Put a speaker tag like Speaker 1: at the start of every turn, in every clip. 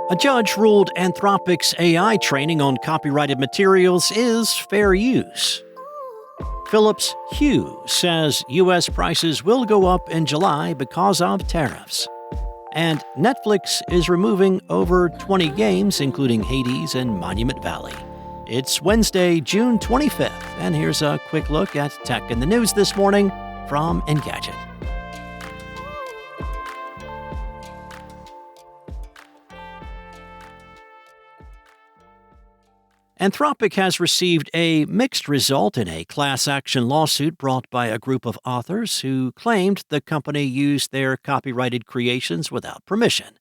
Speaker 1: A judge ruled Anthropic's AI training on copyrighted materials is fair use. Phillips Hue says U.S. prices will go up in July because of tariffs. And Netflix is removing over 20 games, including Hades and Monument Valley. It's Wednesday, June 25th, and here's a quick look at tech in the news this morning from Engadget. Anthropic has received a mixed result in a class action lawsuit brought by a group of authors who claimed the company used their copyrighted creations without permission.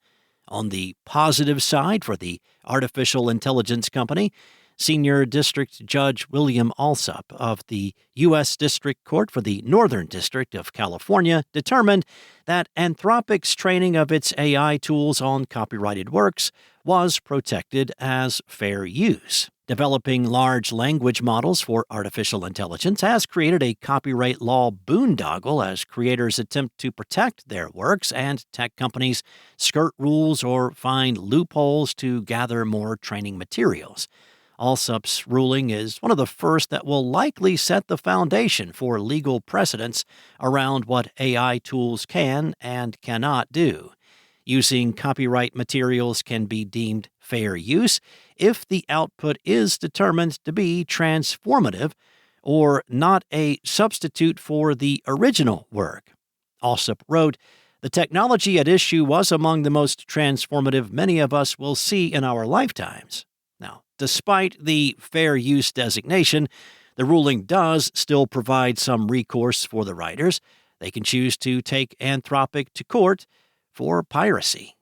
Speaker 1: On the positive side for the artificial intelligence company, Senior District Judge William Alsup of the U.S. District Court for the Northern District of California determined that Anthropic's training of its AI tools on copyrighted works was protected as fair use. Developing large language models for artificial intelligence has created a copyright law boondoggle as creators attempt to protect their works and tech companies skirt rules or find loopholes to gather more training materials. Alsup's ruling is one of the first that will likely set the foundation for legal precedents around what AI tools can and cannot do. Using copyright materials can be deemed fair use if the output is determined to be transformative or not a substitute for the original work. Alsup wrote, "The technology at issue was among the most transformative many of us will see in our lifetimes." Now, despite the fair use designation, the ruling does still provide some recourse for the writers. They can choose to take Anthropic to court for piracy.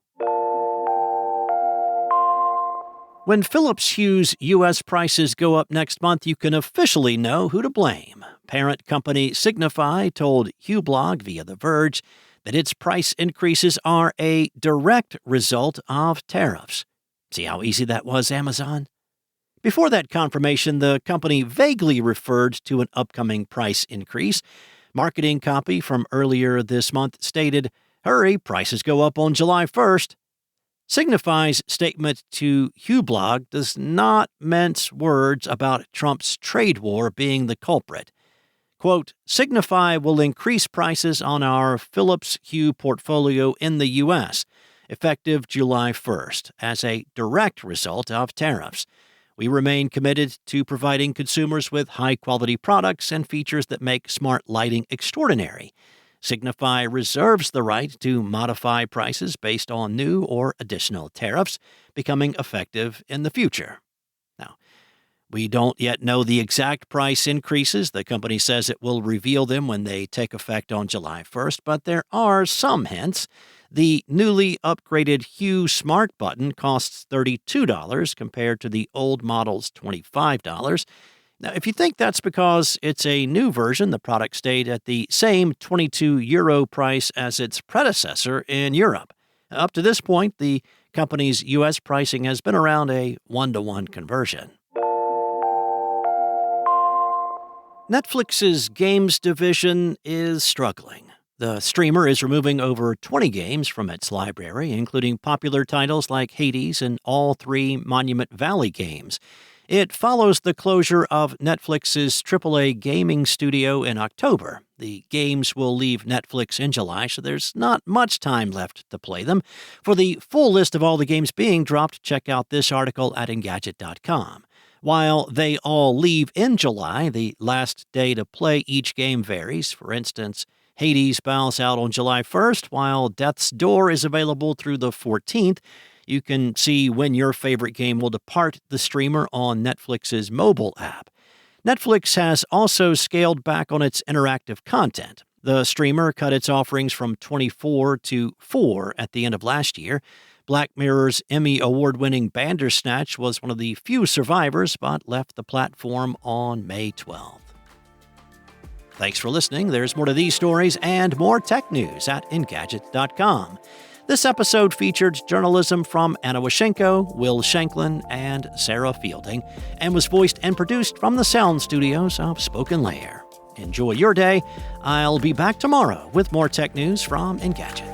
Speaker 1: When Phillips Hue's U.S. prices go up next month, you can officially know who to blame. Parent company Signify told HueBlog via The Verge that its price increases are a direct result of tariffs. See how easy that was, Amazon? Before that confirmation, the company vaguely referred to an upcoming price increase. Marketing copy from earlier this month stated, "Hurry, prices go up on July 1st. Signify's statement to HueBlog does not mince words about Trump's trade war being the culprit. Quote, "Signify will increase prices on our Phillips Hue portfolio in the U.S., effective July 1st, as a direct result of tariffs. We remain committed to providing consumers with high-quality products and features that make smart lighting extraordinary. Signify reserves the right to modify prices based on new or additional tariffs becoming effective in the future." Now, we don't yet know the exact price increases. The company says it will reveal them when they take effect on July 1st, but there are some hints. The newly upgraded Hue Smart button costs $32 compared to the old model's $25. Now, if you think that's because it's a new version, the product stayed at the same €22 price as its predecessor in Europe. Up to this point, the company's U.S. pricing has been around a 1-to-1 conversion. Netflix's games division is struggling. The streamer is removing over 20 games from its library, including popular titles like Hades and all 3 Monument Valley games. It follows the closure of Netflix's AAA gaming studio in October. The games will leave Netflix in July, so there's not much time left to play them. For the full list of all the games being dropped, check out this article at Engadget.com. While they all leave in July, the last day to play each game varies. For instance, Hades bows out on July 1st, while Death's Door is available through the 14th. You can see when your favorite game will depart the streamer on Netflix's mobile app. Netflix has also scaled back on its interactive content. The streamer cut its offerings from 24 to 4 at the end of last year. Black Mirror's Emmy award-winning Bandersnatch was one of the few survivors, but left the platform on May 12th. Thanks for listening. There's more to these stories and more tech news at Engadget.com. This episode featured journalism from Anna Washenko, Will Shanklin, and Sarah Fielding, and was voiced and produced from the sound studios of Spoken Layer. Enjoy your day. I'll be back tomorrow with more tech news from Engadget.